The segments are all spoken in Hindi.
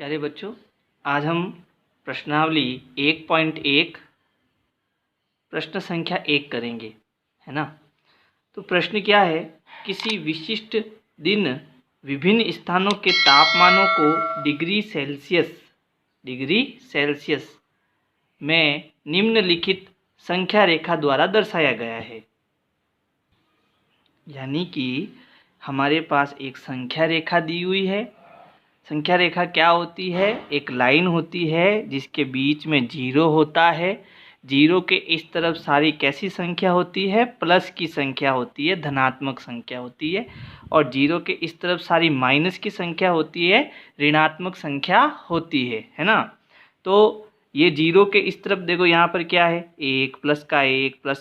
प्यारे बच्चों, आज हम प्रश्नावली 1.1 प्रश्न संख्या 1 करेंगे, है ना। तो प्रश्न क्या है, किसी विशिष्ट दिन विभिन्न स्थानों के तापमानों को डिग्री सेल्सियस में निम्नलिखित संख्या रेखा द्वारा दर्शाया गया है। यानी कि हमारे पास एक संख्या रेखा दी हुई है। संख्या रेखा क्या होती है? एक लाइन होती है जिसके बीच में जीरो होता है। जीरो के इस तरफ सारी कैसी संख्या होती है? प्लस की संख्या होती है, धनात्मक संख्या होती है। और जीरो के इस तरफ सारी माइनस की संख्या होती है, ऋणात्मक संख्या होती है ना। तो ये जीरो के इस तरफ देखो, यहाँ पर क्या है? 1 प्लस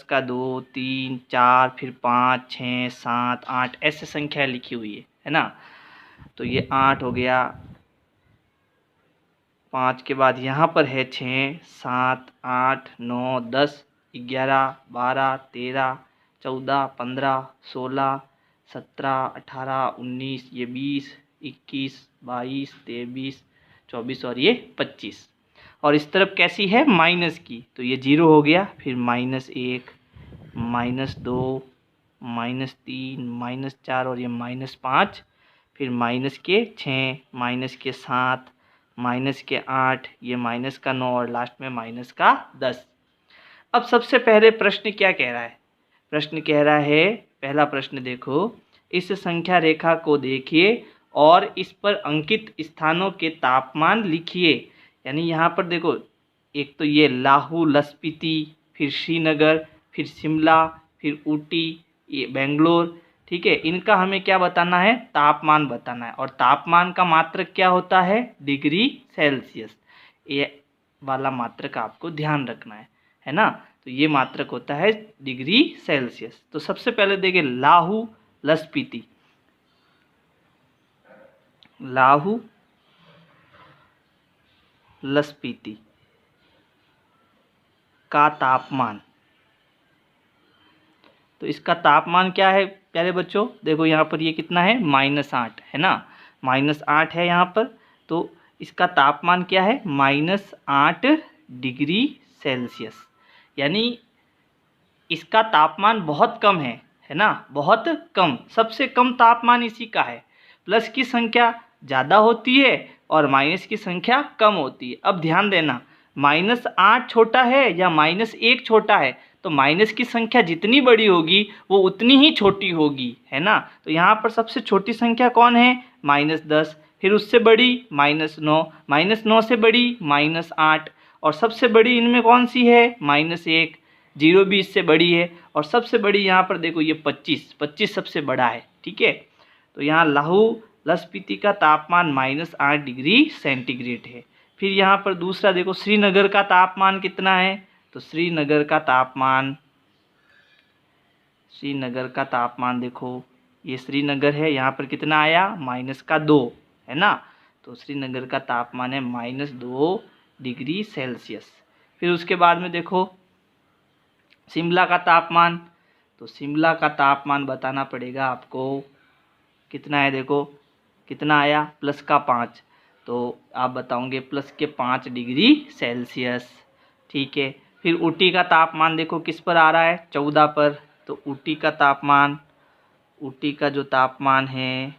का 2 3 4 फिर 5 6 7 8 ऐसे संख्या लिखी हुई है ना। तो ये 8 हो गया, 5 के बाद यहाँ पर है 6 7 8 9 10 11 12 13 14 15 16 17 18 19, ये 20 21 22 23 24 और ये 25। और इस तरफ कैसी है? माइनस की। तो ये जीरो हो गया, फिर -1 -2 -3 -4 और ये -5, फिर माइनस के 6 माइनस के 7 माइनस के 8, ये माइनस का 9 और लास्ट में माइनस का 10। अब सबसे पहले प्रश्न क्या कह रहा है? प्रश्न कह रहा है, पहला प्रश्न देखो, इस संख्या रेखा को देखिए और इस पर अंकित स्थानों के तापमान लिखिए। यानी यहाँ पर देखो, एक तो ये लाहू लसपीती, फिर श्रीनगर, फिर शिमला, फिर ऊटी, ये बेंगलोर, ठीक है। इनका हमें क्या बताना है? तापमान बताना है। और तापमान का मात्रक क्या होता है? Degree Celsius. ये वाला मात्रक आपको ध्यान रखना है ना। तो ये मात्रक होता है डिग्री सेल्सियस। तो सबसे पहले देखिए, लाहू लसपीती। लाहू लसपीती का तापमान, तो इसका तापमान क्या है प्यारे बच्चों? देखो यहाँ पर ये कितना है? -8 है ना। -8 है यहाँ पर। तो इसका तापमान क्या है? -8 डिग्री सेल्सियस। यानी इसका तापमान बहुत कम है ना, बहुत कम। सबसे कम तापमान इसी का है। प्लस की संख्या ज़्यादा होती है और माइनस की संख्या कम होती है। अब ध्यान देना, -8 छोटा है या -1 छोटा है, तो माइनस की संख्या जितनी बड़ी होगी वो उतनी ही छोटी होगी, है ना। तो यहाँ पर सबसे छोटी संख्या कौन है? -10, फिर उससे बड़ी -9, -9 से बड़ी -8, और सबसे बड़ी इनमें कौन सी है? -1। 0 भी इससे बड़ी है, और सबसे बड़ी यहाँ पर देखो ये 25 सबसे बड़ा है, ठीक है। तो यहाँ लाहू लसपीती का तापमान -8 डिग्री सेंटीग्रेड है। फिर यहाँ पर दूसरा देखो, श्रीनगर का तापमान कितना है? तो श्रीनगर का तापमान देखो, ये श्रीनगर है, यहाँ पर कितना आया? -2 है ना। तो श्रीनगर का तापमान है -2 डिग्री सेल्सियस। फिर उसके बाद में देखो शिमला का तापमान। तो शिमला का तापमान बताना पड़ेगा आपको, कितना है? देखो कितना आया? +5। तो आप बताओगे +5 डिग्री सेल्सियस, ठीक है। फिर ऊटी का तापमान देखो किस पर आ रहा है? 14 पर। तो ऊटी का जो तापमान है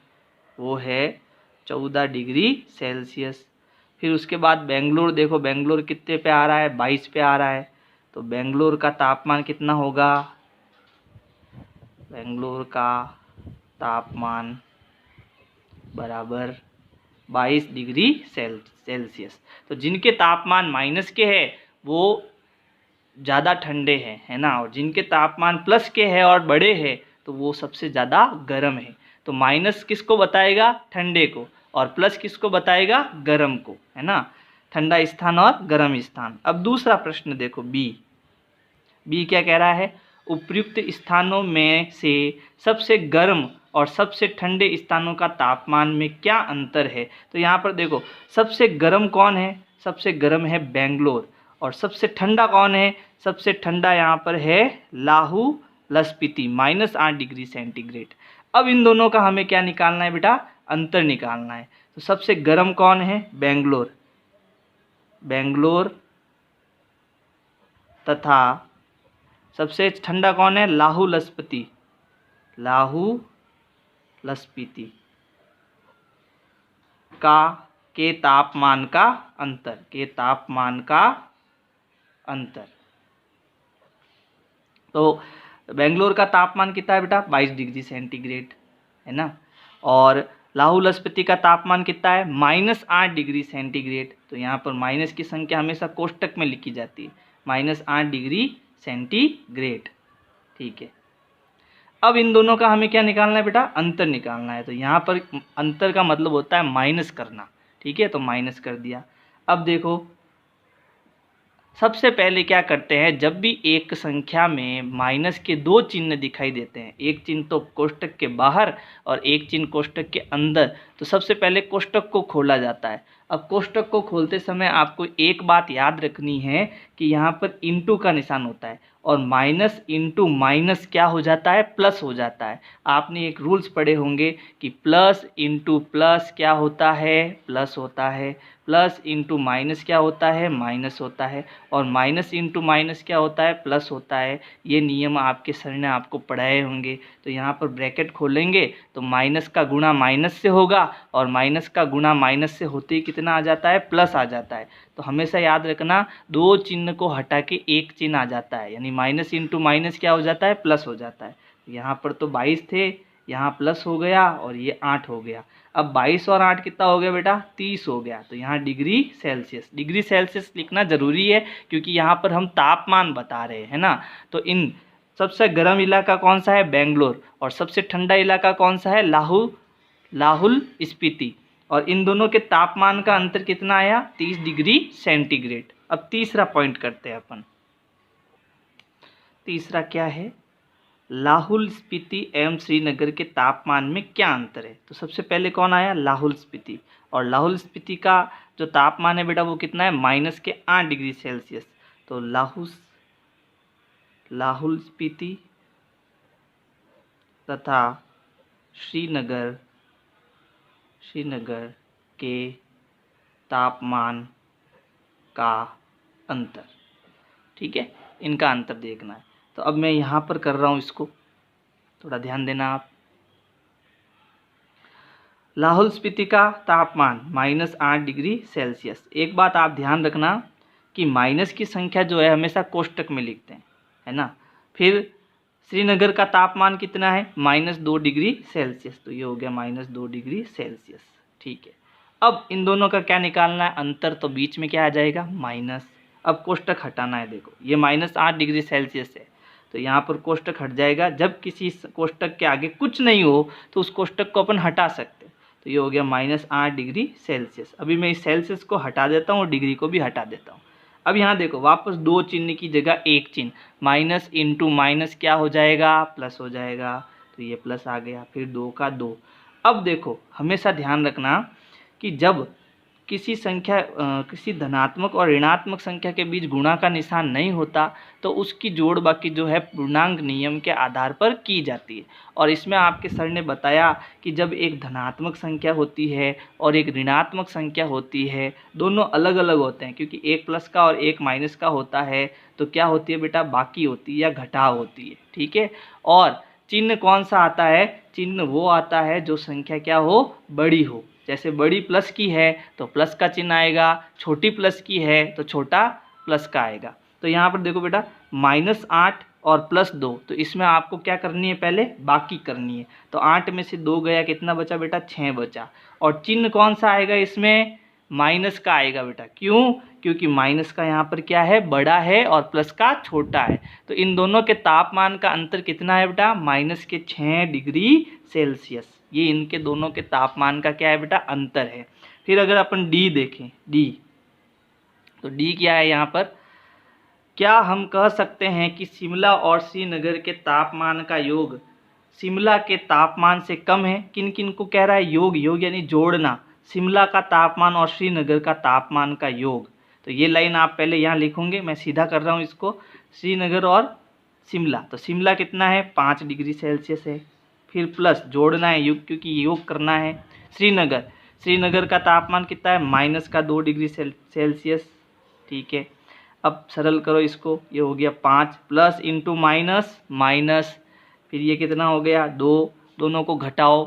वो है 14 डिग्री सेल्सियस। फिर उसके बाद बेंगलोर देखो, बेंगलोर कितने पे आ रहा है? 22 पे आ रहा है। तो बेंगलोर का तापमान कितना होगा? बेंगलोर का तापमान बराबर 22 डिग्री सेल्सियस। तो जिनके तापमान माइनस के है वो ज़्यादा ठंडे हैं, है ना। और जिनके तापमान प्लस के है और बड़े हैं तो वो सबसे ज़्यादा गर्म है। तो माइनस किसको बताएगा? ठंडे को। और प्लस किसको बताएगा? गर्म को, है ना। ठंडा स्थान और गर्म स्थान। अब दूसरा प्रश्न देखो, बी क्या कह रहा है? उपयुक्त स्थानों में से सबसे गर्म और सबसे ठंडे स्थानों का तापमान में क्या अंतर है? तो यहाँ पर देखो, सबसे गर्म कौन है? सबसे गर्म है बेंगलोर। और सबसे ठंडा कौन है? सबसे ठंडा यहाँ पर है लाहू लसपीती, -8 डिग्री सेंटीग्रेड। अब इन दोनों का हमें क्या निकालना है बेटा? अंतर निकालना है। तो सबसे गर्म कौन है? बेंगलोर। बेंगलोर। तथा सबसे ठंडा कौन है? लाहौल स्पीति। लाहौल स्पीति के तापमान का अंतर, के तापमान का अंतर। तो बेंगलोर का तापमान कितना है बेटा? 22 डिग्री सेंटीग्रेड, है ना। और लाहौल स्पीति का तापमान कितना है? -8 डिग्री सेंटीग्रेड। तो यहाँ पर माइनस की संख्या हमेशा कोष्टक में लिखी जाती है, -8 डिग्री सेंटीग्रेड। ठीक है, अब इन दोनों का हमें क्या निकालना है बेटा? अंतर निकालना है। तो यहाँ पर अंतर का मतलब होता है माइनस करना। ठीक है, तो माइनस कर दिया। अब देखो, सबसे पहले क्या करते हैं, जब भी एक संख्या में माइनस के दो चिन्ह दिखाई देते हैं, एक चिन्ह तो कोष्टक के बाहर और एक चिन्ह कोष्टक के अंदर, तो सबसे पहले कोष्टक को खोला जाता है। अब कोष्टक को खोलते समय आपको एक बात याद रखनी है कि यहाँ पर इंटू का निशान होता है और माइनस इंटू माइनस क्या हो जाता है? प्लस हो जाता है। आपने एक रूल्स पढ़े होंगे कि प्लस इंटू प्लस क्या होता है? प्लस होता है। प्लस इंटू माइनस क्या होता है? माइनस होता है। और माइनस इंटू माइनस क्या होता है? प्लस होता है। ये नियम आपके सर ने आपको पढ़ाए होंगे। तो यहाँ पर ब्रैकेट खोलेंगे तो माइनस का गुणा माइनस से होगा और माइनस का गुणा माइनस से होते ही कितना आ जाता है? प्लस आ जाता है। तो हमेशा याद रखना, दो चिन्ह को हटा के एक चिन्ह आ जाता है, यानी माइनस इंटू माइनस क्या हो जाता है? प्लस हो जाता है। यहाँ पर तो 22 थे, यहाँ प्लस हो गया और ये 8 हो गया। अब 22 और 8 कितना हो गया बेटा? 30 हो गया। तो यहाँ डिग्री सेल्सियस लिखना जरूरी है क्योंकि यहाँ पर हम तापमान बता रहे हैं ना। तो इन सबसे गर्म इलाका कौन सा है? बेंगलोर। और सबसे ठंडा इलाका कौन सा है? लाहौल स्पीति। और इन दोनों के तापमान का अंतर कितना आया? 30 डिग्री सेंटीग्रेड। अब तीसरा पॉइंट करते हैं अपन। तीसरा क्या है? लाहौल स्पीति एवं श्रीनगर के तापमान में क्या अंतर है? तो सबसे पहले कौन आया? लाहौल स्पीति। और लाहौल स्पीति का जो तापमान है बेटा वो कितना है? -8 डिग्री सेल्सियस। तो लाहौल स्पीति तथा श्रीनगर के तापमान का अंतर। ठीक है, इनका अंतर देखना है। तो अब मैं यहाँ पर कर रहा हूँ, इसको थोड़ा ध्यान देना आप। लाहौल स्पीति का तापमान -8 डिग्री सेल्सियस। एक बात आप ध्यान रखना कि माइनस की संख्या जो है हमेशा कोष्टक में लिखते हैं, है ना। फिर श्रीनगर का तापमान कितना है? -2 डिग्री सेल्सियस। तो ये हो गया -2 डिग्री सेल्सियस। ठीक है, अब इन दोनों का क्या निकालना है? अंतर। तो बीच में क्या आ जाएगा? माइनस। अब कोष्टक हटाना है। देखो ये -8 डिग्री सेल्सियस है तो यहाँ पर कोष्टक हट जाएगा। जब किसी कोष्टक के आगे कुछ नहीं हो तो उस कोष्टक को अपन हटा सकते हैं। तो ये हो गया -8 डिग्री सेल्सियस। अभी मैं इस सेल्सियस को हटा देता हूँ और डिग्री को भी हटा देता हूँ। अब यहाँ देखो, वापस दो चिन्ह की जगह एक चिन्ह, माइनस इंटू माइनस क्या हो जाएगा? प्लस हो जाएगा। तो ये प्लस आ गया, फिर 2 का 2। अब देखो, हमेशा ध्यान रखना कि जब किसी धनात्मक और ऋणात्मक संख्या के बीच गुणा का निशान नहीं होता तो उसकी जोड़ बाकी जो है पूर्णांक नियम के आधार पर की जाती है। और इसमें आपके सर ने बताया कि जब एक धनात्मक संख्या होती है और एक ऋणात्मक संख्या होती है, दोनों अलग अलग होते हैं क्योंकि एक प्लस का और एक माइनस का होता है। तो क्या होती है बेटा? बाकी होती है या घटाव होती है। ठीक है, और चिन्ह कौन सा आता है? चिन्ह वो आता है जो संख्या क्या हो? बड़ी हो। जैसे बड़ी प्लस की है तो प्लस का चिन्ह आएगा, छोटी प्लस की है तो छोटा प्लस का आएगा। तो यहाँ पर देखो बेटा, -8 और +2, तो इसमें आपको क्या करनी है? पहले बाकी करनी है। तो 8 में से 2 गया, कितना बचा बेटा? 6 बचा। और चिन्ह कौन सा आएगा इसमें? माइनस का आएगा बेटा। क्यों? क्योंकि माइनस का यहाँ पर क्या है? बड़ा है और प्लस का छोटा है। तो इन दोनों के तापमान का अंतर कितना है बेटा? -6 डिग्री सेल्सियस। ये इनके दोनों के तापमान का क्या है बेटा? अंतर है। फिर अगर अपन डी देखें, डी, तो डी क्या है यहाँ पर? क्या हम कह सकते हैं कि शिमला और श्रीनगर के तापमान का योग शिमला के तापमान से कम है? किन किन को कह रहा है? योग यानी जोड़ना, शिमला का तापमान और श्रीनगर का तापमान का योग। तो ये लाइन आप पहले यहाँ लिखोगे, मैं सीधा कर रहा हूँ इसको, श्रीनगर और शिमला। तो शिमला कितना है? 5 डिग्री सेल्सियस है। फिर प्लस जोड़ना है योग, क्योंकि योग करना है। श्रीनगर का तापमान कितना है, -2 डिग्री सेल्सियस। ठीक है, अब सरल करो इसको, ये हो गया 5 प्लस इंटू माइनस माइनस, फिर ये कितना हो गया 2, दोनों को घटाओ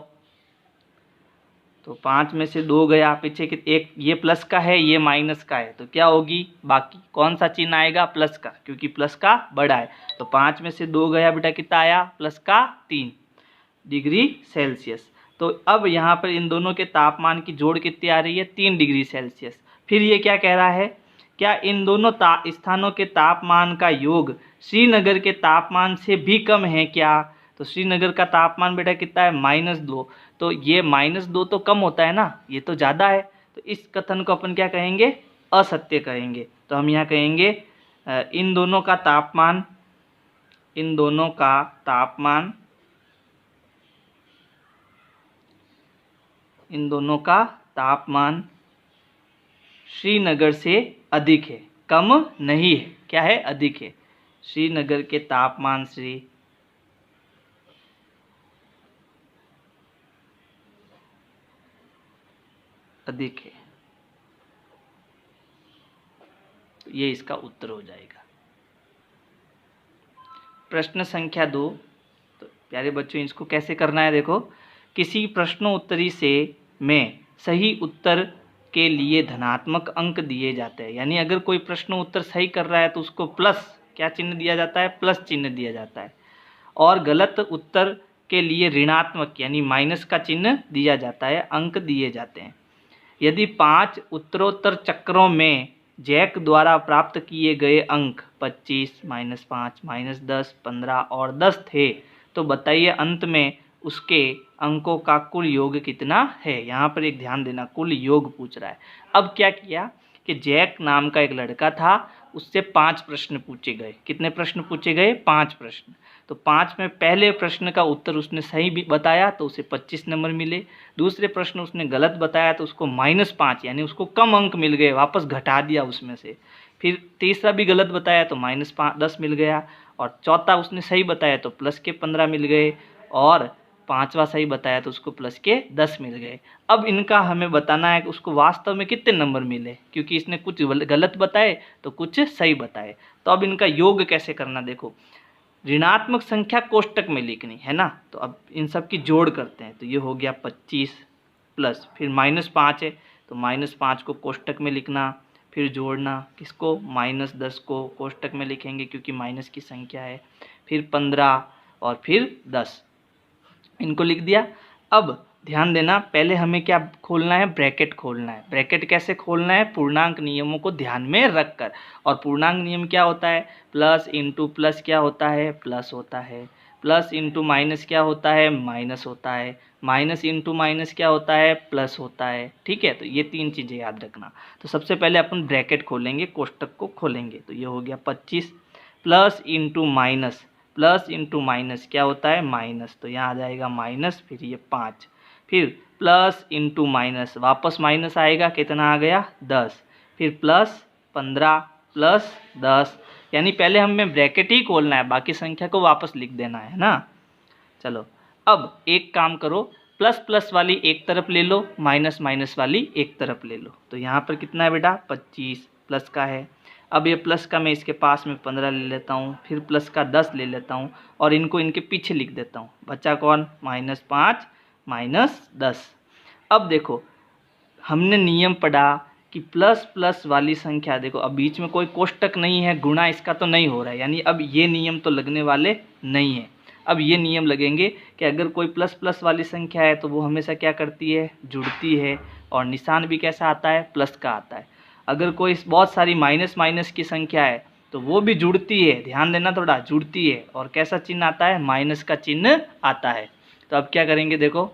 तो 5 में से 2 गया, पीछे एक ये प्लस का है ये माइनस का है, तो क्या होगी बाकी कौन सा चिन्ह आएगा, प्लस का, क्योंकि प्लस का बड़ा है। तो 5 में से 2 गया बेटा, कितना आया, प्लस का 3 डिग्री सेल्सियस। तो अब यहाँ पर इन दोनों के तापमान की जोड़ कितनी आ रही है, 3 डिग्री सेल्सियस। फिर ये क्या कह रहा है, क्या इन दोनों स्थानों के तापमान का योग श्रीनगर के तापमान से भी कम है क्या। तो श्रीनगर का तापमान बेटा कितना है, -2, तो ये -2 तो कम होता है ना, ये तो ज़्यादा है, तो इस कथन को अपन क्या कहेंगे, असत्य कहेंगे। तो हम यहाँ कहेंगे इन दोनों का तापमान, इन दोनों का तापमान, इन दोनों का तापमान श्रीनगर से अधिक है, कम नहीं है, क्या है, अधिक है। श्रीनगर के तापमान से अधिक है, तो ये इसका उत्तर हो जाएगा। प्रश्न संख्या 2, तो प्यारे बच्चों इसको कैसे करना है, देखो, किसी प्रश्नोत्तरी से में सही उत्तर के लिए धनात्मक अंक दिए जाते हैं। यानी अगर कोई प्रश्न उत्तर सही कर रहा है तो उसको प्लस क्या चिन्ह दिया जाता है, प्लस चिन्ह दिया जाता है, और गलत उत्तर के लिए ऋणात्मक यानी माइनस का चिन्ह दिया जाता है, अंक दिए जाते हैं। यदि 5 उत्तरोत्तर चक्रों में जैक द्वारा प्राप्त किए गए अंक 25, -5, -10, 15 और 10 थे, तो बताइए अंत में उसके अंकों का कुल योग कितना है। यहाँ पर एक ध्यान देना, कुल योग पूछ रहा है। अब क्या किया कि जैक नाम का एक लड़का था, उससे 5 प्रश्न पूछे गए। कितने प्रश्न पूछे गए, 5 प्रश्न। तो 5 में पहले प्रश्न का उत्तर उसने सही भी बताया तो उसे 25 नंबर मिले। दूसरे प्रश्न उसने गलत बताया तो उसको -5 यानी उसको कम अंक मिल गए, वापस घटा दिया उसमें से। फिर तीसरा भी गलत बताया तो -10 मिल गया, और चौथा उसने सही बताया तो प्लस के 15 मिल गए, और 5वां सही बताया तो उसको प्लस के 10 मिल गए। अब इनका हमें बताना है कि उसको वास्तव में कितने नंबर मिले, क्योंकि इसने कुछ गलत बताए तो कुछ सही बताए। तो अब इनका योग कैसे करना, देखो, ऋणात्मक संख्या कोष्टक में लिखनी है ना। तो अब इन सब की जोड़ करते हैं, तो ये हो गया 25 प्लस, फिर -5 है तो -5 को कोष्टक में लिखना, फिर जोड़ना किसको, -10 को कोष्टक में लिखेंगे क्योंकि माइनस की संख्या है, फिर 15 और फिर 10, इनको लिख दिया। अब ध्यान देना, पहले हमें क्या खोलना है, ब्रैकेट खोलना है। ब्रैकेट कैसे खोलना है, पूर्णांक नियमों को ध्यान में रखकर। और पूर्णांक नियम क्या होता है, प्लस इंटू प्लस क्या होता है, प्लस होता है, प्लस इंटू माइनस क्या होता है, माइनस होता है, माइनस इंटू माइनस क्या होता है, प्लस होता है। ठीक है, तो ये 3 चीज़ें याद रखना। तो सबसे पहले अपन ब्रैकेट खोलेंगे, कोष्टक को खोलेंगे, तो ये हो गया 25 plus into minus, plus into minus क्या होता है, माइनस, तो यहाँ आ जाएगा माइनस, फिर ये 5, फिर प्लस इंटू माइनस, वापस माइनस आएगा, कितना आ गया 10, फिर प्लस 15 प्लस 10, यानी पहले हमें ब्रैकेट ही खोलना है, बाकी संख्या को वापस लिख देना है ना। चलो, अब एक काम करो, प्लस प्लस वाली एक तरफ ले लो, माइनस माइनस वाली एक तरफ ले लो। तो यहाँ पर कितना है बेटा, 25 प्लस का है। अब ये प्लस का मैं इसके पास में 15 ले लेता हूँ, फिर प्लस का 10 ले लेता हूँ, और इनको इनके पीछे लिख देता हूँ। बचा कौन, -5 -10। अब देखो, हमने नियम पढ़ा कि प्लस प्लस वाली संख्या, देखो अब बीच में कोई कोष्टक नहीं है, गुणा इसका तो नहीं हो रहा है, यानी अब ये नियम तो लगने वाले नहीं है। अब ये नियम लगेंगे कि अगर कोई प्लस प्लस वाली संख्या है तो वो हमेशा क्या करती है, जुड़ती है, और निशान भी कैसा आता है, प्लस का आता है। अगर कोई बहुत सारी माइनस माइनस की संख्या है तो वो भी जुड़ती है, ध्यान देना थोड़ा, जुड़ती है, और कैसा चिन्ह आता है, माइनस का चिन्ह आता है। तो अब क्या करेंगे, देखो,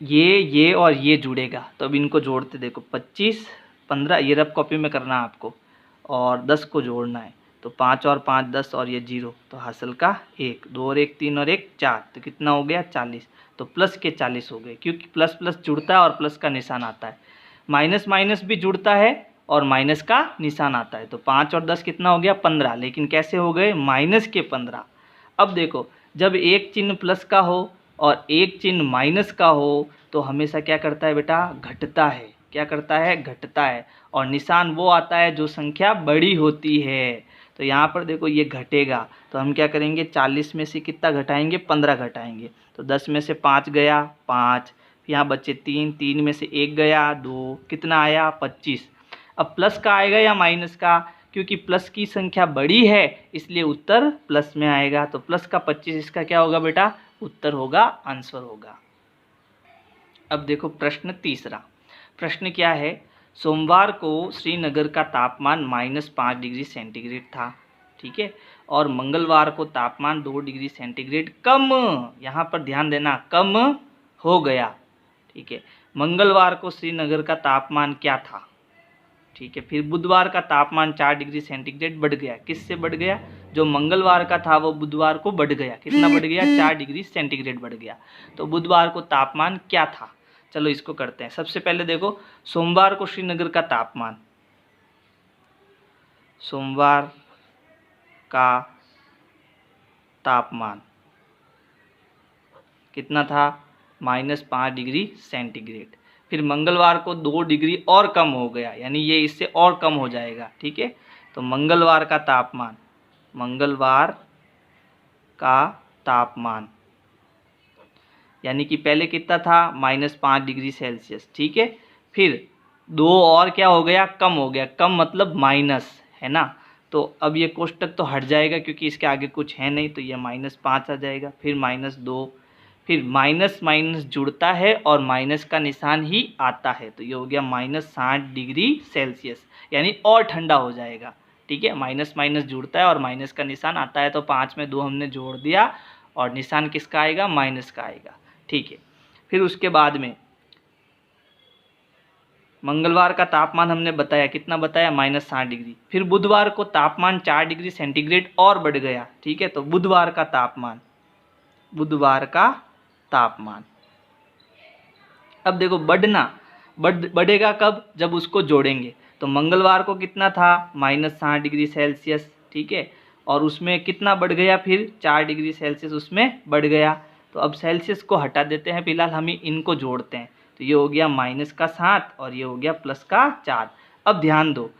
ये और ये जुड़ेगा, तो अब इनको जोड़ते, देखो 25 15, ये रफ कॉपी में करना है आपको, और 10 को जोड़ना है, तो 5 और 5 10, और ये 0, तो हासिल का 1, 2 और 1 3 और 1 4, तो कितना हो गया 40। तो प्लस के 40 हो गए, क्योंकि प्लस प्लस जुड़ता है और प्लस का निशान आता है। माइनस माइनस भी जुड़ता है और माइनस का निशान आता है। तो 5 और 10 कितना हो गया, 15, लेकिन कैसे हो गए, -15। अब देखो, जब एक चिन्ह प्लस का हो और एक चिन्ह माइनस का हो तो हमेशा क्या करता है बेटा, घटता है। क्या करता है, घटता है। और निशान वो आता है जो संख्या बड़ी होती है। तो यहाँ पर देखो ये घटेगा, तो हम क्या करेंगे, 40 में से कितना घटाएंगे, 15 घटाएंगे। तो 10 में से 5 गया 5, यहाँ बचे 3, 3 में से 1 गया 2, कितना आया 25। अब प्लस का आएगा या माइनस का, क्योंकि प्लस की संख्या बड़ी है इसलिए उत्तर प्लस में आएगा। तो प्लस का 25 इसका क्या होगा बेटा, उत्तर होगा, आंसर होगा। अब देखो प्रश्न तीसरा। प्रश्न क्या है, सोमवार को श्रीनगर का तापमान -5 डिग्री सेंटीग्रेड था, ठीक है, और मंगलवार को तापमान 2 डिग्री सेंटीग्रेड कम, यहाँ पर ध्यान देना, कम हो गया, ठीक है। मंगलवार को श्रीनगर का तापमान क्या था, ठीक है। फिर बुधवार का तापमान 4 डिग्री सेंटीग्रेड बढ़ गया। किससे बढ़ गया, जो मंगलवार का था वो बुधवार को बढ़ गया। कितना बढ़ गया, 4 डिग्री सेंटीग्रेड बढ़ गया। तो बुधवार को तापमान क्या था, चलो इसको करते हैं। सबसे पहले देखो, सोमवार को श्रीनगर का तापमान, सोमवार का तापमान कितना था, -5 डिग्री सेंटीग्रेड। फिर मंगलवार को 2 डिग्री और कम हो गया, यानी ये इससे और कम हो जाएगा, ठीक है। तो मंगलवार का तापमान, मंगलवार का तापमान यानी कि पहले कितना था, -5 डिग्री सेल्सियस, ठीक है। फिर 2 और क्या हो गया, कम हो गया। कम मतलब माइनस, है ना। तो अब ये कोष्टक तो हट जाएगा क्योंकि इसके आगे कुछ है नहीं, तो ये -5 आ जाएगा। फिर -2, फिर माइनस माइनस जुड़ता है और माइनस का निशान ही आता है, तो ये हो गया -60 डिग्री सेल्सियस, यानी और ठंडा हो जाएगा, ठीक है। माइनस माइनस जुड़ता है और माइनस का निशान आता है, तो 5 में 2 हमने जोड़ दिया और निशान किसका आएगा, माइनस का आएगा, ठीक है। फिर उसके बाद में मंगलवार का तापमान हमने बताया, कितना बताया, -60 डिग्री। फिर बुधवार को तापमान 4 डिग्री सेंटीग्रेड और बढ़ गया, ठीक है। तो बुधवार का तापमान, बुधवार का तापमान, अब देखो बढ़ेगा कब, जब उसको जोड़ेंगे। तो मंगलवार को कितना था, -60 डिग्री सेल्सियस, ठीक है, और उसमें कितना बढ़ गया, फिर 4 डिग्री सेल्सियस उसमें बढ़ गया। तो अब सेल्सियस को हटा देते हैं, फिलहाल हम इनको जोड़ते हैं। तो ये हो गया -7 और ये हो गया +4। अब ध्यान दो,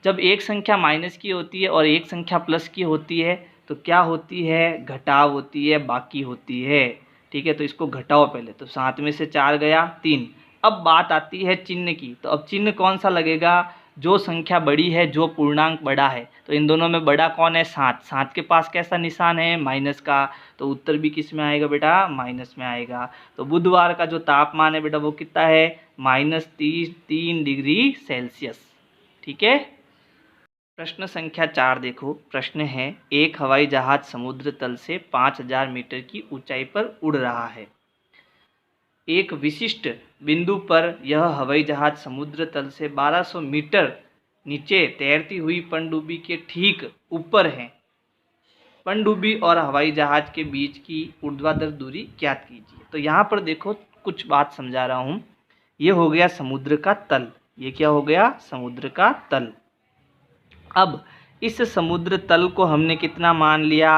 जब एक संख्या माइनस की होती है और एक संख्या प्लस की होती है तो क्या होती है, घटाव होती है, बाकी होती है, ठीक है। तो इसको घटाओ पहले, तो 7 में से 4 गया 3। अब बात आती है चिन्ह की, तो अब चिन्ह कौन सा लगेगा, जो संख्या बड़ी है, जो पूर्णांक बड़ा है। तो इन दोनों में बड़ा कौन है, 7। 7 के पास कैसा निशान है, माइनस का, तो उत्तर भी किस में आएगा बेटा, माइनस में आएगा। तो बुधवार का जो तापमान है बेटा वो कितना है, -3 डिग्री सेल्सियस, ठीक है। प्रश्न संख्या 4 देखो। प्रश्न है, एक हवाई जहाज समुद्र तल से 5000 मीटर की ऊंचाई पर उड़ रहा है। एक विशिष्ट बिंदु पर यह हवाई जहाज समुद्र तल से 1200 मीटर नीचे तैरती हुई पनडुब्बी के ठीक ऊपर है। पनडुब्बी और हवाई जहाज के बीच की ऊर्ध्वाधर दूरी ज्ञात कीजिए। तो यहाँ पर देखो कुछ बात समझा रहा हूँ। ये हो गया समुद्र का तल, ये क्या हो गया, समुद्र का तल। अब इस समुद्र तल को हमने कितना मान लिया,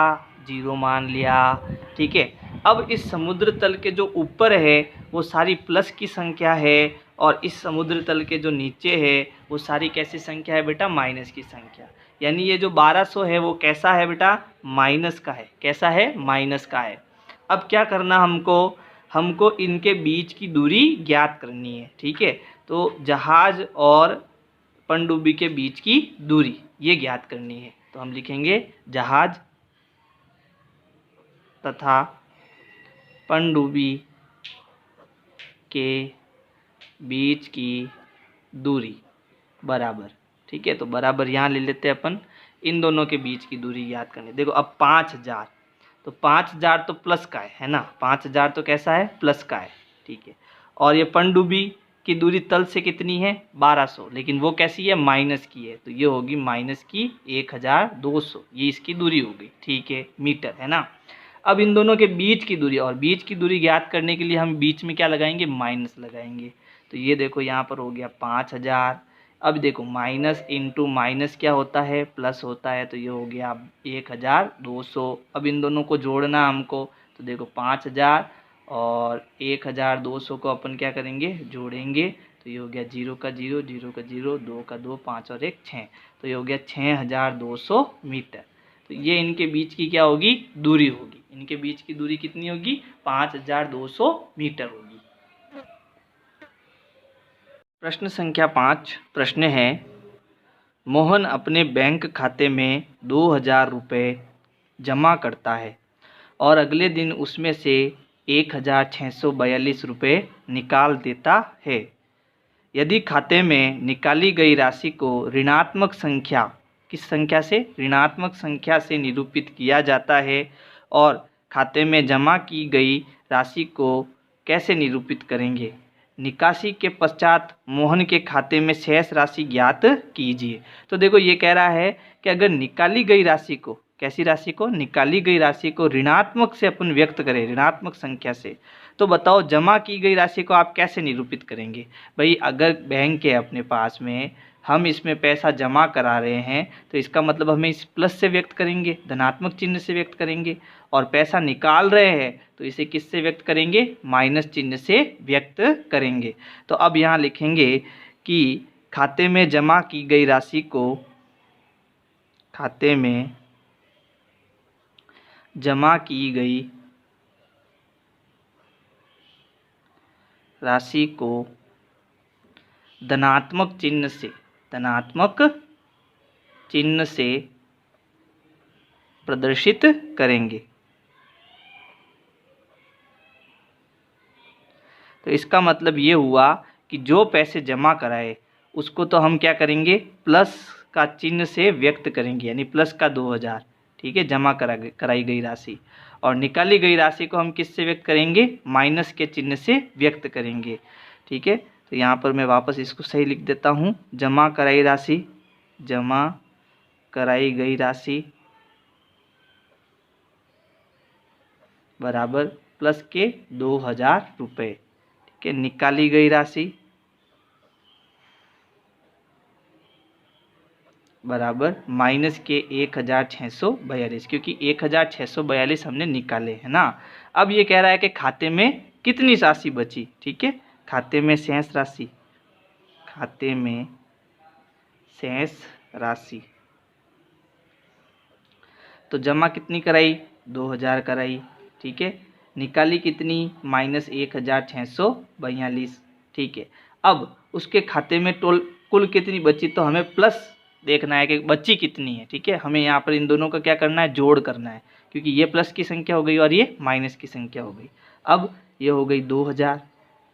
0 मान लिया, ठीक है। अब इस समुद्र तल के जो ऊपर है वो सारी प्लस की संख्या है और इस समुद्र तल के जो नीचे है वो सारी कैसी संख्या है बेटा, माइनस की संख्या। यानी ये जो 1200 है वो कैसा है बेटा, माइनस का है। कैसा है, माइनस का है। अब क्या करना हमको इनके बीच की दूरी ज्ञात करनी है, ठीक है। तो जहाज और पनडुब्बी के बीच की दूरी ये ज्ञात करनी है। तो हम लिखेंगे जहाज तथा पनडुब्बी के बीच की दूरी बराबर, ठीक है। तो बराबर यहाँ ले लेते हैं अपन, इन दोनों के बीच की दूरी ज्ञात करनी। देखो अब 5000, तो 5000 तो प्लस का है ना, 5000 तो कैसा है, प्लस का है, ठीक है। और ये पनडुब्बी की दूरी तल से कितनी है, 1200, लेकिन वो कैसी है, माइनस की है, तो ये होगी माइनस की 1200, ये इसकी दूरी होगी, ठीक है, मीटर, है ना। अब इन दोनों के बीच की दूरी, और बीच की दूरी ज्ञात करने के लिए हम बीच में क्या लगाएंगे, माइनस लगाएंगे। तो ये देखो यहाँ पर हो गया 5000। अब देखो माइनस इंटू माइनस क्या होता है, प्लस होता है, तो ये हो गया 1200। अब इन दोनों को जोड़ना हमको, तो देखो 5000 और 1200 को अपन क्या करेंगे, जोड़ेंगे, तो ये हो गया 0 का 0, 0 का 0, 2 का 2, 5 और 1 6, तो ये हो गया 6200 मीटर। तो ये इनके बीच की क्या होगी, दूरी होगी। इनके बीच की दूरी कितनी होगी, 5200 मीटर होगी। प्रश्न संख्या 5 प्रश्न है, मोहन अपने बैंक खाते में 2000 रुपये जमा करता है और अगले दिन उसमें से 1642 रुपये निकाल देता है। यदि खाते में निकाली गई राशि को ऋणात्मक संख्या, किस संख्या से, ऋणात्मक संख्या से निरूपित किया जाता है और खाते में जमा की गई राशि को कैसे निरूपित करेंगे। निकासी के पश्चात मोहन के खाते में शेष राशि ज्ञात कीजिए। तो देखो ये कह रहा है कि अगर निकाली गई राशि को, कैसी राशि को, निकाली गई राशि को ऋणात्मक से अपन व्यक्त करें, ऋणात्मक संख्या से, तो बताओ जमा की गई राशि को आप कैसे निरूपित करेंगे। भाई अगर बैंक है अपने पास में, हम इसमें पैसा जमा करा रहे हैं, तो इसका मतलब हमें इस प्लस से व्यक्त करेंगे, धनात्मक चिन्ह से व्यक्त करेंगे, और पैसा निकाल रहे हैं तो इसे किससे व्यक्त करेंगे, माइनस चिन्ह से व्यक्त करेंगे। तो अब यहाँ लिखेंगे कि खाते में जमा की गई राशि को, खाते में जमा की गई राशि को धनात्मक चिन्ह से, धनात्मक चिन्ह से प्रदर्शित करेंगे। तो इसका मतलब ये हुआ कि जो पैसे जमा कराए उसको तो हम क्या करेंगे, प्लस का चिन्ह से व्यक्त करेंगे, यानी प्लस का 2000, ठीक है, जमा कराई गई राशि, और निकाली गई राशि को हम किससे व्यक्त करेंगे, माइनस के चिन्ह से व्यक्त करेंगे। ठीक है, तो यहाँ पर मैं वापस इसको सही लिख देता हूँ, जमा कराई राशि, जमा कराई गई राशि बराबर प्लस के 2000 रुपये, ठीक है, निकाली गई राशि बराबर माइनस के 1642, क्योंकि 1642 हमने निकाले है ना। अब ये कह रहा है कि खाते में कितनी राशि बची, ठीक है, खाते में शेष राशि, खाते में शेष राशि, तो जमा कितनी कराई, 2000 कराई, ठीक है, निकाली कितनी, माइनस 1642, ठीक है। अब उसके खाते में कुल कितनी बची, तो हमें प्लस देखना है कि बची कितनी है, ठीक है, हमें यहाँ पर इन दोनों का क्या करना है, जोड़ करना है, क्योंकि ये प्लस की संख्या हो गई और ये माइनस की संख्या हो गई। अब ये हो गई 2000,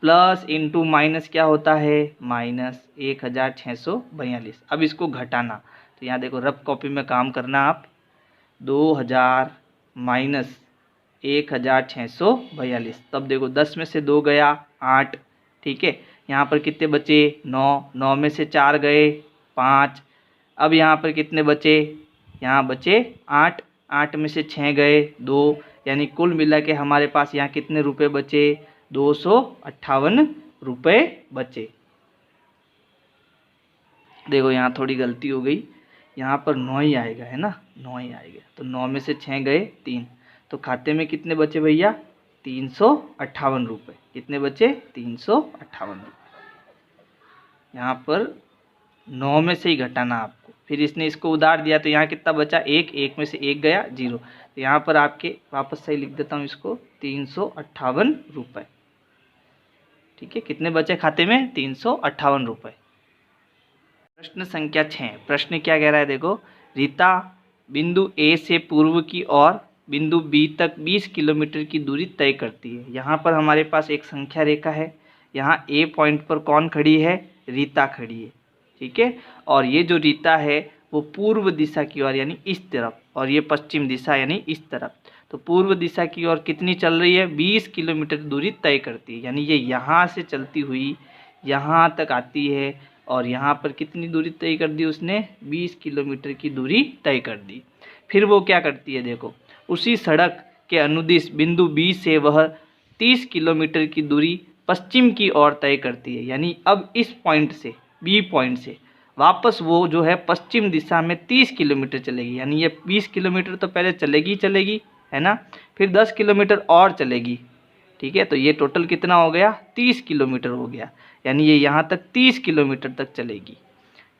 प्लस इंटू माइनस क्या होता है, माइनस 1642। अब इसको घटाना, तो यहाँ देखो रफ कॉपी में काम करना आप, 2000 माइनस 1642, तब देखो 10 में से 2 गया 8, ठीक है, यहाँ पर कितने बचे 9, 9 में से 4 गए 5, अब यहाँ पर कितने बचे, यहाँ बचे 8, 8 में से 6 गए 2, यानी कुल मिला के हमारे पास यहाँ कितने रुपए बचे, 258 रुपये बचे। देखो यहाँ थोड़ी गलती हो गई, यहाँ पर 9 ही आएगा, है ना, 9 ही आएगा, तो 9 में से 6 गए 3, तो खाते में कितने बचे भैया, 358 रुपये, कितने बचे, 358 रुपये। यहाँ पर 9 में से ही घटाना आपको, फिर इसने इसको उधार दिया तो यहाँ कितना बचा, 1, 1 में से 1 गया 0, तो यहाँ पर आपके वापस सही लिख देता हूँ इसको, 358 रुपये, ठीक है, कितने बचे खाते में, 358 रुपये। प्रश्न संख्या 6 प्रश्न क्या कह रहा है, देखो, रीता बिंदु ए से पूर्व की ओर बिंदु बी तक 20 किलोमीटर की दूरी तय करती है। यहाँ पर हमारे पास एक संख्या रेखा है, यहाँ ए पॉइंट पर कौन खड़ी है, रीता खड़ी है, ठीक है, और ये जो रीता है वो पूर्व दिशा की ओर यानी इस तरफ, और ये पश्चिम दिशा यानी इस तरफ, तो पूर्व दिशा की ओर कितनी चल रही है, 20 किलोमीटर दूरी तय करती है, यानी ये यहाँ से चलती हुई यहाँ तक आती है, और यहाँ पर कितनी दूरी तय कर दी उसने, 20 किलोमीटर की दूरी तय कर दी। फिर वो क्या करती है, देखो, उसी सड़क के अनुदिश बिंदु बी से वह 30 किलोमीटर की दूरी पश्चिम की ओर तय करती है, यानी अब इस पॉइंट से, बी पॉइंट से वापस वो जो है पश्चिम दिशा में 30 किलोमीटर चलेगी, यानी ये 20 किलोमीटर तो पहले चलेगी, है ना, फिर 10 किलोमीटर और चलेगी, ठीक है। तो ये टोटल कितना हो गया, 30 किलोमीटर हो गया, यानी ये यहाँ तक 30 किलोमीटर तक चलेगी।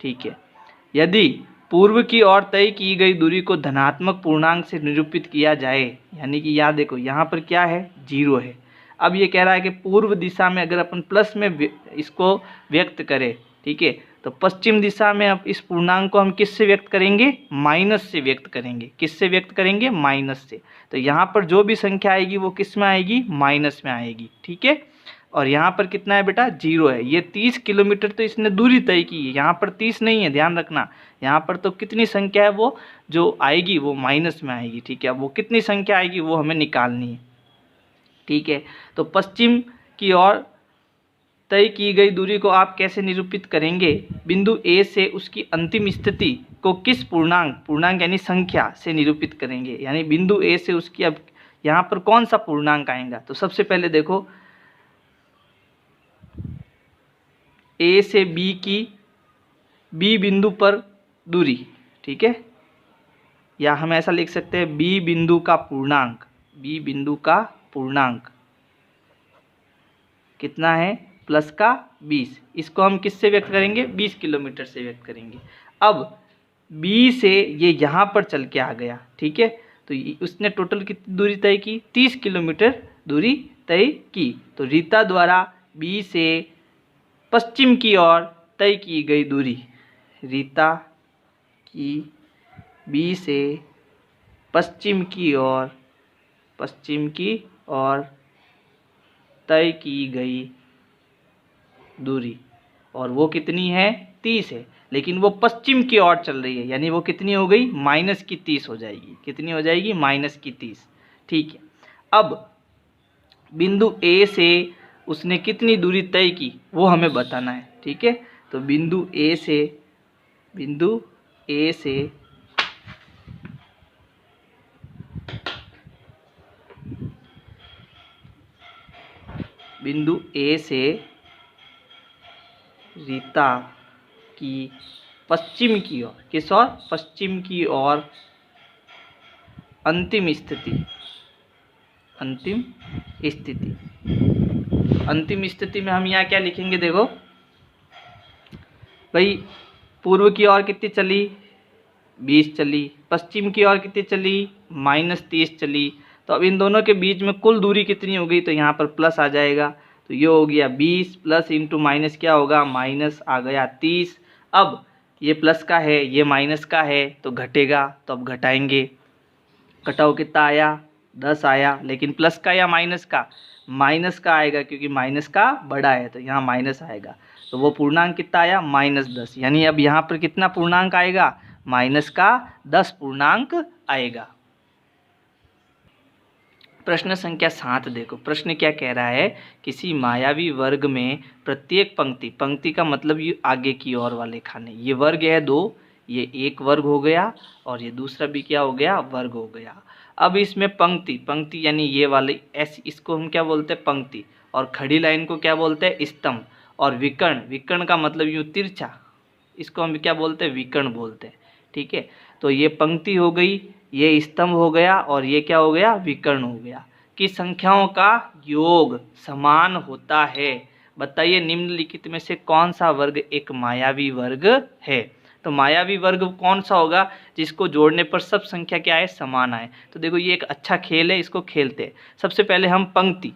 ठीक है। यदि पूर्व की ओर तय की गई दूरी को धनात्मक पूर्णांक से निरूपित किया जाए, यानी कि यहाँ देखो यहाँ पर क्या है, 0 है। अब ये कह रहा है कि पूर्व दिशा में अगर अपन प्लस में इसको व्यक्त करें, ठीक है, तो पश्चिम दिशा में अब इस पूर्णांक को हम किससे व्यक्त करेंगे, माइनस से व्यक्त करेंगे। किससे व्यक्त करेंगे, माइनस से। तो यहाँ पर जो भी संख्या आएगी वो किस में आएगी, माइनस में आएगी। ठीक है। और यहाँ पर कितना है बेटा, 0 है। ये 30 किलोमीटर तो इसने दूरी तय की है, यहाँ पर 30 नहीं है, ध्यान रखना। यहाँ पर तो कितनी संख्या है वो जो आएगी वो माइनस में आएगी। ठीक है। अब वो कितनी संख्या आएगी वो हमें निकालनी है। ठीक है। तो पश्चिम की ओर तय की गई दूरी को आप कैसे निरूपित करेंगे, बिंदु ए से उसकी अंतिम स्थिति को किस पूर्णांक यानी संख्या से निरूपित करेंगे, यानी बिंदु ए से उसकी अब यहाँ पर कौन सा पूर्णांक आएगा। तो सबसे पहले देखो ए से बी की बी बिंदु पर दूरी, ठीक है, या हम ऐसा लिख सकते हैं बी बिंदु का पूर्णांक, बी बिंदु का पूर्णांक कितना है, प्लस का 20। इसको हम किससे व्यक्त करेंगे, 20 किलोमीटर से व्यक्त करेंगे। अब बी से ये यहाँ पर चल के आ गया, ठीक है, तो उसने टोटल कितनी दूरी तय की, 30 किलोमीटर दूरी तय की। तो रीता द्वारा बी से पश्चिम की ओर तय की गई दूरी, रीता की बी से पश्चिम की ओर तय की गई दूरी, और वो कितनी है, 30 है, लेकिन वो पश्चिम की ओर चल रही है, यानी वो कितनी हो गई, माइनस की 30 हो जाएगी। कितनी हो जाएगी, माइनस की 30। ठीक है। अब बिंदु ए से उसने कितनी दूरी तय की वो हमें बताना है। ठीक है। तो बिंदु ए से बिंदु ए से रीता की पश्चिम की ओर, किस ओर, पश्चिम की ओर अंतिम स्थिति में हम यहाँ क्या लिखेंगे, देखो भाई पूर्व की ओर कितनी चली, 20 चली, पश्चिम की ओर कितनी चली, -30 चली। तो अब इन दोनों के बीच में कुल दूरी कितनी हो गई, तो यहाँ पर प्लस आ जाएगा। तो ये हो गया 20 प्लस इंटू माइनस क्या होगा, माइनस आ गया 30। अब ये प्लस का है, ये माइनस का है, तो घटेगा, तो अब घटाएंगे। घटाओ कितना आया, 10 आया, लेकिन प्लस का या माइनस का, माइनस का आएगा क्योंकि माइनस का बड़ा है, तो यहाँ माइनस आएगा। तो वो पूर्णांक कितना आया, -10, यानी अब यहाँ पर कितना पूर्णांक आएगा, माइनस का 10 पूर्णांक आएगा। प्रश्न संख्या 7 देखो, प्रश्न क्या कह रहा है, किसी मायावी वर्ग में प्रत्येक पंक्ति का मतलब ये आगे की ओर वाले खाने, ये वर्ग है 2, ये एक वर्ग हो गया और ये दूसरा भी क्या हो गया, वर्ग हो गया। अब इसमें पंक्ति यानी ये वाले ऐसी, इसको हम क्या बोलते हैं, पंक्ति, और खड़ी लाइन को क्या बोलते हैं, स्तंभ, और विकर्ण का मतलब यूँ तिरछा, इसको हम क्या बोलते हैं, विकर्ण बोलते हैं। ठीक है। तो ये पंक्ति हो गई, ये स्तंभ हो गया, और ये क्या हो गया, विकर्ण हो गया। कि संख्याओं का योग समान होता है। बताइए निम्नलिखित में से कौन सा वर्ग एक मायावी वर्ग है। तो मायावी वर्ग कौन सा होगा, जिसको जोड़ने पर सब संख्या क्या है, समान आए। तो देखो ये एक अच्छा खेल है, इसको खेलते हैं। सबसे पहले हम पंक्ति,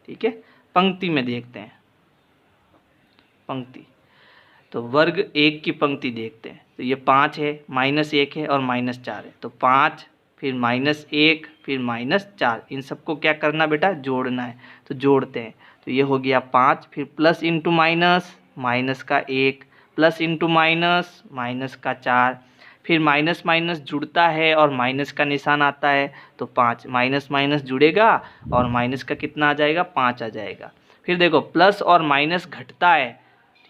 ठीक है, पंक्ति में देखते हैं। पंक्ति तो वर्ग 1 की पंक्ति देखते हैं। तो ये 5 है, -1 है और -4 है। तो 5 फिर -1 फिर -4, इन सबको क्या करना बेटा, जोड़ना है। तो जोड़ते हैं। तो ये हो गया 5, फिर प्लस इंटू माइनस, माइनस का 1, प्लस इंटू माइनस, माइनस का 4, फिर माइनस माइनस जुड़ता है और माइनस का निशान आता है, तो 5, माइनस माइनस जुड़ेगा और माइनस का कितना आ जाएगा, 5 आ जाएगा। फिर देखो प्लस और माइनस घटता है,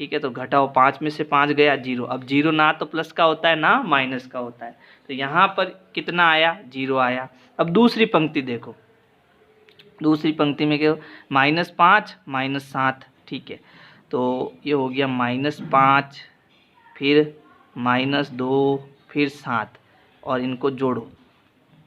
ठीक है, तो घटाओ, 5 में से 5 गया 0। अब 0 ना तो प्लस का होता है ना माइनस का होता है, तो यहाँ पर कितना आया, 0 आया। अब दूसरी पंक्ति देखो, दूसरी पंक्ति में क्या, -5 -7, ठीक है, तो ये हो गया -5 फिर -2 फिर 7, और इनको जोड़ो,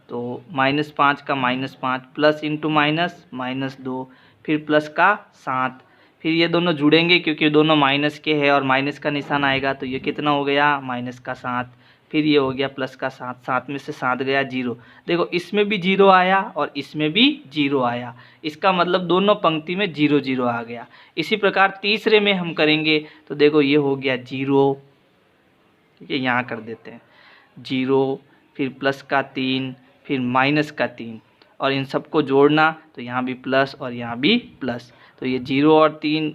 तो -5 का -5 प्लस इंटू माइनस -2 फिर प्लस का 7, फिर ये दोनों जुड़ेंगे क्योंकि दोनों माइनस के हैं और माइनस का निशान आएगा तो ये कितना हो गया माइनस का 7, फिर ये हो गया प्लस का 7, 7 में से 7 गया 0। देखो इसमें भी 0 आया और इसमें भी 0 आया, इसका मतलब दोनों पंक्ति में 0 0 आ गया। इसी प्रकार तीसरे में हम करेंगे तो देखो ये हो गया 0, ठीक है, यहाँ कर देते हैं 0, फिर प्लस का 3, फिर माइनस का 3 और इन सबको जोड़ना तो यहाँ भी प्लस और यहाँ भी प्लस, तो ये 0 और 3,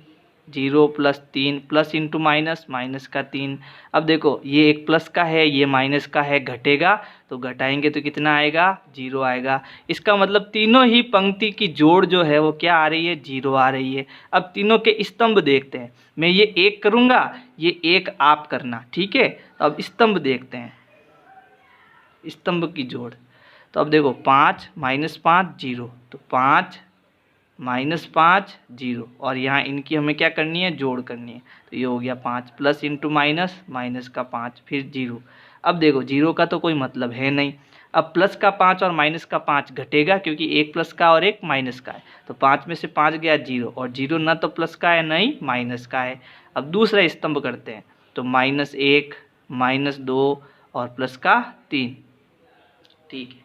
0 plus 3 plus into minus minus का 3। अब देखो ये एक प्लस का है ये माइनस का है, घटेगा तो घटाएंगे तो कितना आएगा 0 आएगा। इसका मतलब तीनों ही पंक्ति की जोड़ जो है वो क्या आ रही है 0 आ रही है। अब तीनों के स्तंभ देखते हैं, मैं ये एक करूँगा ये एक आप करना, ठीक है। तो अब स्तंभ देखते हैं, स्तंभ की जोड़, तो अब देखो 5 -5 0, तो 5 -5 0 और यहाँ इनकी हमें क्या करनी है जोड़ करनी है, तो ये हो गया 5 प्लस इंटू माइनस माइनस का 5 फिर 0। अब देखो 0 का तो कोई मतलब है नहीं, अब प्लस का 5 और माइनस का 5 घटेगा क्योंकि एक प्लस का और एक माइनस का है, तो 5 में से 5 गया 0 और 0 ना तो प्लस का है ना ही माइनस का है। अब दूसरा स्तंभ करते हैं तो -1 -2 और प्लस का 3, ठीक है,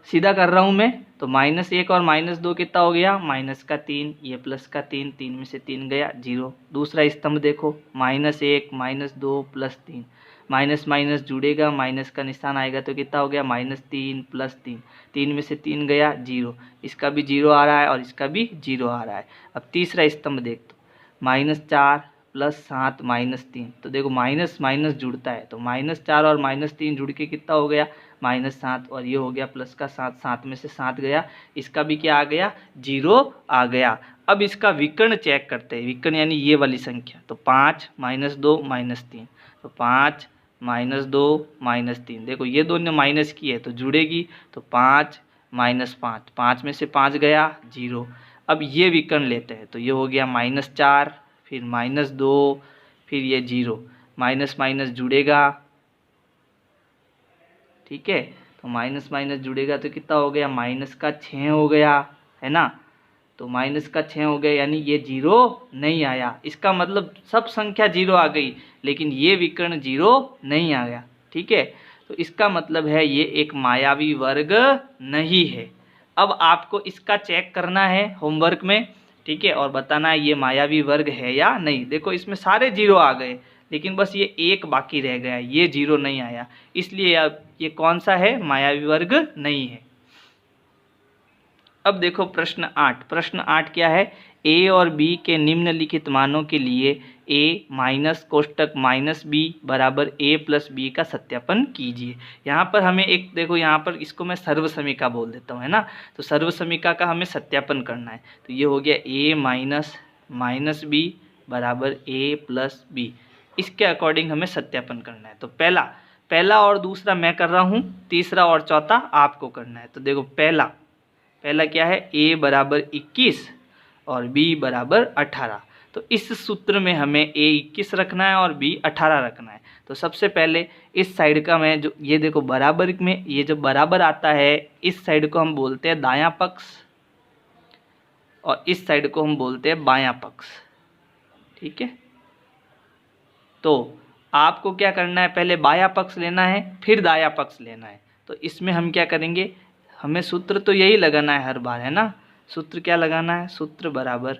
सीधा कर रहा हूँ मैं, तो -1 और -2 कितना हो गया माइनस का 3, ये प्लस का 3, 3 में से 3 गया 0। दूसरा स्तंभ देखो -1 -2 प्लस 3, माइनस माइनस जुड़ेगा माइनस का निशान आएगा तो कितना हो गया -3 प्लस 3, 3 में से 3 गया 0, इसका भी 0 आ रहा है और इसका भी 0 आ रहा है। अब तीसरा स्तंभ देख दो -4 प्लस 7 -3, तो देखो माइनस माइनस जुड़ता है तो -4 और -3 जुड़ के कितना हो गया -7 और ये हो गया प्लस का 7, 7 में से 7 गया, इसका भी क्या आ गया 0 आ गया। अब इसका विकर्ण चेक करते हैं, विकर्ण यानी ये वाली संख्या, तो 5 -2 -3, तो 5 -2 -3, देखो ये दोनों माइनस की है तो जुड़ेगी, तो 5 -5, 5 में से 5 गया 0। अब ये विकर्ण लेते हैं तो ये हो गया -4 फिर -2 फिर ये 0, माइनस माइनस जुड़ेगा, ठीक है, तो माइनस माइनस जुड़ेगा तो कितना हो गया माइनस का 6 हो गया, है ना, तो माइनस का 6 हो गया यानी ये 0 नहीं आया। इसका मतलब सब संख्या 0 आ गई लेकिन ये विकर्ण 0 नहीं आ गया, ठीक है। तो इसका मतलब है ये एक मायावी वर्ग नहीं है। अब आपको इसका चेक करना है होमवर्क में, ठीक है, और बताना है ये मायावी वर्ग है या नहीं। देखो इसमें सारे 0 आ गए लेकिन बस ये एक बाकी रह गया, ये 0 नहीं आया, इसलिए अब ये कौन सा है मायावी वर्ग नहीं है। अब देखो प्रश्न 8, प्रश्न 8 क्या है, a और b के निम्नलिखित मानों के लिए a माइनस कोष्टक -b बराबर a प्लस बी का सत्यापन कीजिए। यहाँ पर हमें एक देखो, यहाँ पर इसको मैं सर्व समीका बोल देता हूँ, है ना, तो सर्व समीका का हमें सत्यापन करना है। तो ये हो गया a माइनस b बराबर a प्लस बी, इसके अकॉर्डिंग हमें सत्यापन करना है। तो पहला और दूसरा मैं कर रहा हूँ, तीसरा और चौथा आपको करना है। तो देखो पहला क्या है, a बराबर 21 और b बराबर 18। तो इस सूत्र में हमें a 21 रखना है और b 18 रखना है। तो सबसे पहले इस साइड का मैं जो ये देखो बराबर में ये जब बराबर आता है इस साइड को हम बोलते हैं दायां पक्ष और इस साइड को हम बोलते हैं बायां पक्ष, ठीक है। तो आपको क्या करना है, पहले बायां पक्ष लेना है फिर दायां पक्ष लेना है। तो इसमें हम क्या करेंगे, हमें सूत्र तो यही लगाना है हर बार, है ना, सूत्र क्या लगाना है, सूत्र बराबर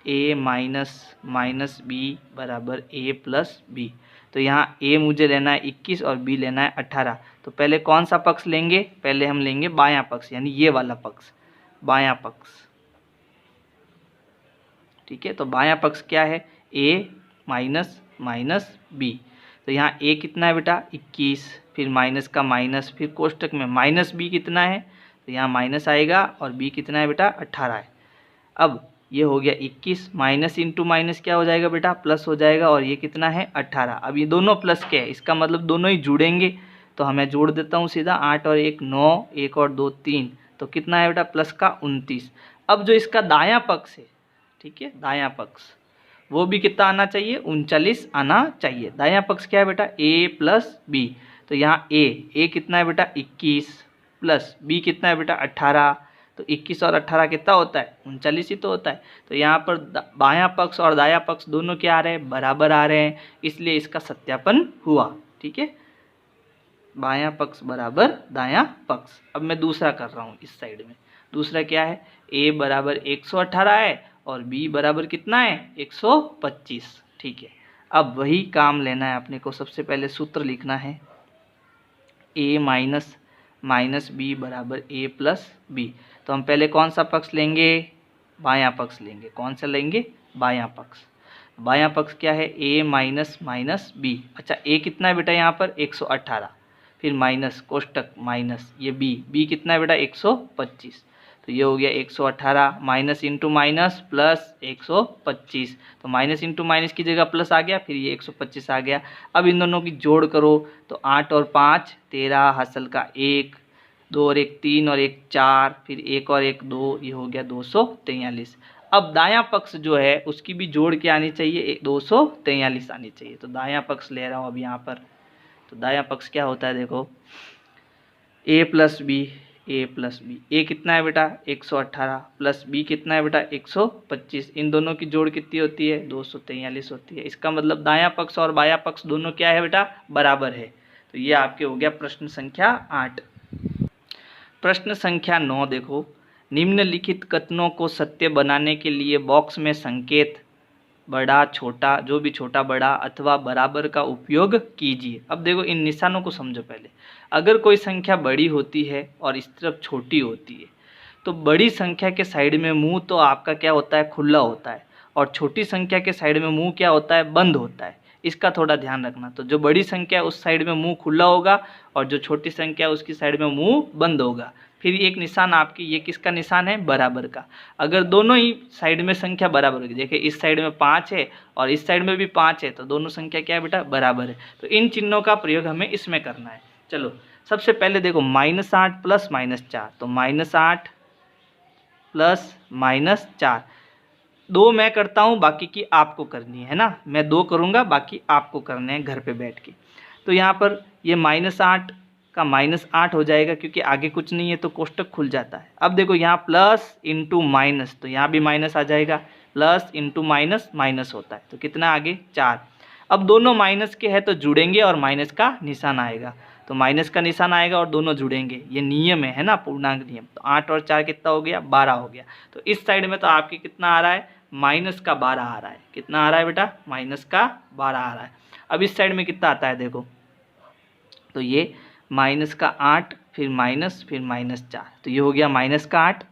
a माइनस बी बराबर a प्लस बी। तो यहाँ a मुझे लेना है 21 और b लेना है 18। तो पहले कौन सा पक्ष लेंगे, पहले हम लेंगे बायां पक्ष यानी ये वाला पक्ष, बायां पक्ष, ठीक है। तो बायां पक्ष क्या है, a माइनस बी। तो यहाँ a कितना है बेटा 21, फिर माइनस का माइनस, फिर कोष्टक में माइनस b कितना है, तो यहाँ माइनस आएगा और b कितना है बेटा 18 है। अब ये हो गया 21, माइनस इंटू माइनस क्या हो जाएगा बेटा प्लस हो जाएगा और ये कितना है 18। अब ये दोनों प्लस के है, इसका मतलब दोनों ही जुड़ेंगे, तो हमें जोड़ देता हूँ सीधा, 8 और 1 9, 1 और 2 3, तो कितना है बेटा प्लस का 29। अब जो इसका दायां पक्ष है, ठीक है, दायां पक्ष वो भी कितना आना चाहिए, 39 आना चाहिए। दायां पक्ष क्या है बेटा, a प्लस बी, तो यहाँ a कितना है बेटा 21 प्लस b कितना है बेटा 18, तो 21 और 18 कितना होता है, 39 ही तो होता है। तो यहाँ पर बायां पक्ष और दायां पक्ष दोनों क्या आ रहे हैं, बराबर आ रहे हैं, इसलिए इसका सत्यापन हुआ। ठीक है, बायां पक्ष बराबर दायां पक्ष। अब मैं दूसरा कर रहा हूँ इस साइड में। दूसरा क्या है, a बराबर 118 है और b बराबर कितना है 125। ठीक है, अब वही काम लेना है अपने को। सबसे पहले सूत्र लिखना है a माइनस बी बराबर a प्लस बी। तो हम पहले कौन सा पक्ष लेंगे, बायां पक्ष लेंगे। कौन सा लेंगे, बायां पक्ष। बायां पक्ष क्या है, a माइनस बी। अच्छा a कितना है बेटा यहाँ पर 118, फिर माइनस कोष्टक माइनस ये b कितना है बेटा 125। तो ये हो गया 118 माइनस इंटू माइनस प्लस 125, तो माइनस इंटू माइनस की जगह प्लस आ गया, फिर ये 125 आ गया। अब इन दोनों की जोड़ करो तो 8 और 5 13, हासिल का 1, 2 और 1 3 और 1 4, फिर 1 और 1 2, ये हो गया 243। अब दायां पक्ष जो है उसकी भी जोड़ के आनी चाहिए, 243 आनी चाहिए। तो दायां पक्ष ले रहा हूँ अब यहाँ पर। तो दायां पक्ष क्या होता है, देखो a प्लस बी, a कितना है बेटा 118 प्लस b कितना है बेटा 125। इन दोनों की जोड़ कितनी होती है, 243 होती है। इसका मतलब दायां पक्ष और बायां पक्ष दोनों क्या है बेटा, बराबर है। तो ये आपके हो गया प्रश्न संख्या 8। प्रश्न संख्या 9 देखो, निम्नलिखित कथनों को सत्य बनाने के लिए बॉक्स में संकेत बड़ा छोटा, जो भी छोटा बड़ा अथवा बराबर का उपयोग कीजिए। अब देखो इन निशानों को समझो पहले। अगर कोई संख्या बड़ी होती है और इस तरफ छोटी होती है, तो बड़ी संख्या के साइड में मुंह तो आपका क्या होता है, खुला होता है, और छोटी संख्या के साइड में मुंह क्या होता है, बंद होता है। इसका थोड़ा ध्यान रखना। तो जो बड़ी संख्या है उस साइड में मुंह खुला होगा और जो छोटी संख्या है उसकी साइड में मुंह बंद होगा। फिर एक निशान आपकी, ये किसका निशान है, बराबर का। अगर दोनों ही साइड में संख्या बराबर होगी, देखिए इस साइड में 5 है और इस साइड में भी 5 है, तो दोनों संख्या क्या है बेटा, बराबर है। तो इन चिन्हों का प्रयोग हमें इसमें करना है। चलो सबसे पहले देखो -8 प्लस -4, तो -8 प्लस -4, 2 मैं करता हूँ, बाकी की आपको करनी है ना। मैं 2 करूँगा, बाकी आपको करने हैं घर पे बैठ के। तो यहाँ पर ये -8 का -8 हो जाएगा, क्योंकि आगे कुछ नहीं है तो कोष्टक खुल जाता है। अब देखो यहाँ प्लस इंटू माइनस, तो यहाँ भी माइनस आ जाएगा, प्लस इंटू माइनस माइनस होता है, तो कितना आगे 4। अब दोनों माइनस के हैं तो जुड़ेंगे और माइनस का निशान आएगा, तो माइनस का निशान आएगा और दोनों जुड़ेंगे। ये नियम है ना, पूर्णांक नियम। तो 8 और 4 कितना हो गया, 12 हो गया। तो इस साइड में तो आपके कितना आ रहा है, -12 आ रहा है। कितना आ रहा है बेटा, -12 आ रहा है। अब इस साइड में कितना आता है देखो, तो ये -8 फिर माइनस फिर -4, तो ये हो गया -8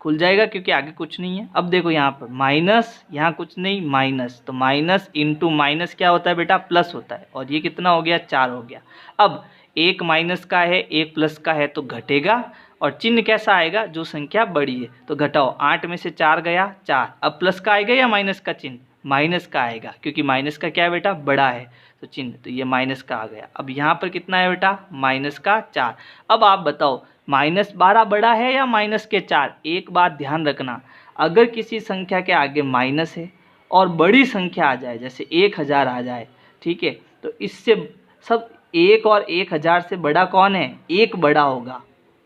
खुल जाएगा, क्योंकि आगे कुछ नहीं है। अब देखो यहाँ पर माइनस, यहाँ कुछ नहीं, माइनस, तो माइनस इंटू माइनस क्या होता है बेटा, प्लस होता है, और ये कितना हो गया, 4 हो गया। अब एक माइनस का है एक प्लस का है तो घटेगा, और चिन्ह कैसा आएगा, जो संख्या बड़ी है। तो घटाओ, 8 में से 4 गया 4, अब प्लस का आएगा या माइनस का चिन्ह, माइनस का आएगा, क्योंकि माइनस का क्या है बेटा, बड़ा है तो चिन्ह, तो ये माइनस का आ गया। अब यहाँ पर कितना है बेटा, -4। अब आप बताओ -12 बड़ा है या माइनस के 4। एक बात ध्यान रखना, अगर किसी संख्या के आगे माइनस है और बड़ी संख्या आ जाए, जैसे 1000 आ जाए, ठीक है, तो इससे सब 1 और 1000 से बड़ा कौन है, 1 बड़ा होगा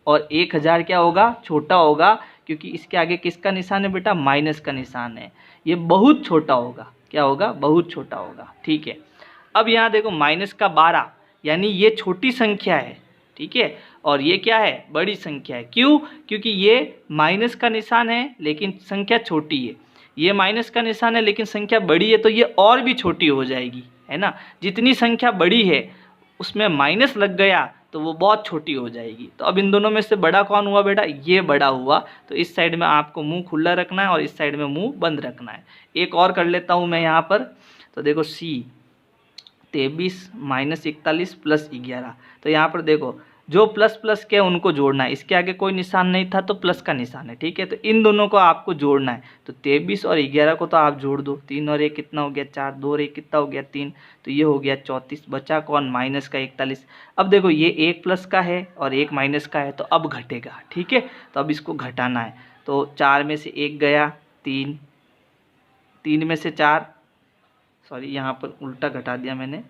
और 1000 क्या होगा, छोटा होगा, क्योंकि इसके आगे किसका निशान है बेटा, माइनस का निशान है। ये बहुत छोटा होगा, क्या होगा, बहुत छोटा होगा। ठीक है, अब यहाँ देखो -12, यानी ये छोटी संख्या है, ठीक है, और ये क्या है, बड़ी संख्या है। क्यों, क्योंकि ये माइनस का निशान है लेकिन संख्या छोटी है, ये माइनस का निशान है लेकिन संख्या बड़ी है, तो ये और भी छोटी हो जाएगी, है ना। जितनी संख्या बड़ी है उसमें माइनस लग गया तो वो बहुत छोटी हो जाएगी। तो अब इन दोनों में से बड़ा कौन हुआ बेटा, ये बड़ा हुआ। तो इस साइड में आपको मुंह खुला रखना है और इस साइड में मुंह बंद रखना है। एक और कर लेता हूँ मैं यहाँ पर, तो देखो C 23 -41 प्लस 11, तो यहाँ पर देखो जो प्लस प्लस के उनको जोड़ना है, इसके आगे कोई निशान नहीं था तो प्लस का निशान है, ठीक है। तो इन दोनों को आपको जोड़ना है, तो 23 और 11 को तो आप जोड़ दो, 3 और 1 कितना हो गया 4, 2 और 1 कितना हो गया 3, तो ये हो गया 34, बचा कौन, माइनस का 41। अब देखो ये 1 प्लस का है और 1 माइनस का है, तो अब घटेगा, ठीक है। तो अब इसको घटाना है, तो 4 में से 1 गया 3, 3 में से 4, सॉरी यहाँ पर उल्टा घटा दिया मैंने,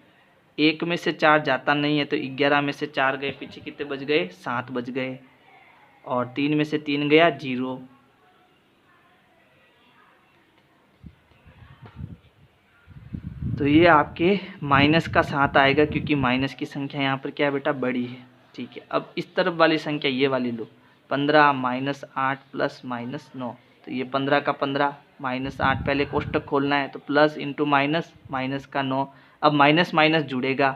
1 में से 4 जाता नहीं है तो 11 में से 4 गए, पीछे कितने बच गए, 7 बच गए, और 3 में से 3 गया 0। तो ये आपके माइनस का 7 आएगा, क्योंकि माइनस की संख्या यहाँ पर क्या है बेटा, बड़ी है। ठीक है, अब इस तरफ वाली संख्या ये वाली लो, 15 माइनस 8 प्लस माइनस 9, तो ये 15 का 15 माइनस 8, पहले कोष्टक खोलना है तो प्लस इंटू माइनस, माइनस का 9, अब माइनस माइनस जुड़ेगा,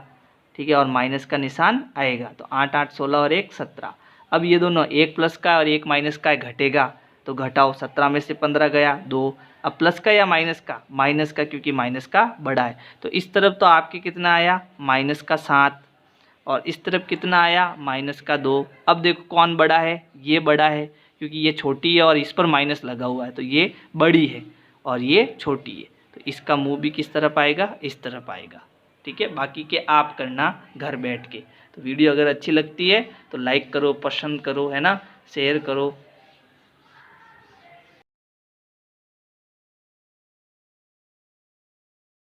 ठीक है, और माइनस का निशान आएगा, तो 8 8 16 और 1 17। अब ये दोनों, एक प्लस का और एक माइनस का घटेगा, तो घटाओ, 17 में से 15 गया 2। अब प्लस का या माइनस का, माइनस का, क्योंकि माइनस का बड़ा है। तो इस तरफ तो आपके कितना आया, माइनस का 7, और इस तरफ कितना आया, माइनस का 2। अब देखो कौन बड़ा है, ये बड़ा है, क्योंकि ये छोटी है और इस पर माइनस लगा हुआ है, तो ये बड़ी है और ये छोटी है, तो इसका मुंह भी किस तरफ आएगा, इस तरफ आएगा। ठीक है, बाकी के आप करना घर बैठ के। तो वीडियो अगर अच्छी लगती है तो लाइक करो, पसंद करो, है ना, शेयर करो।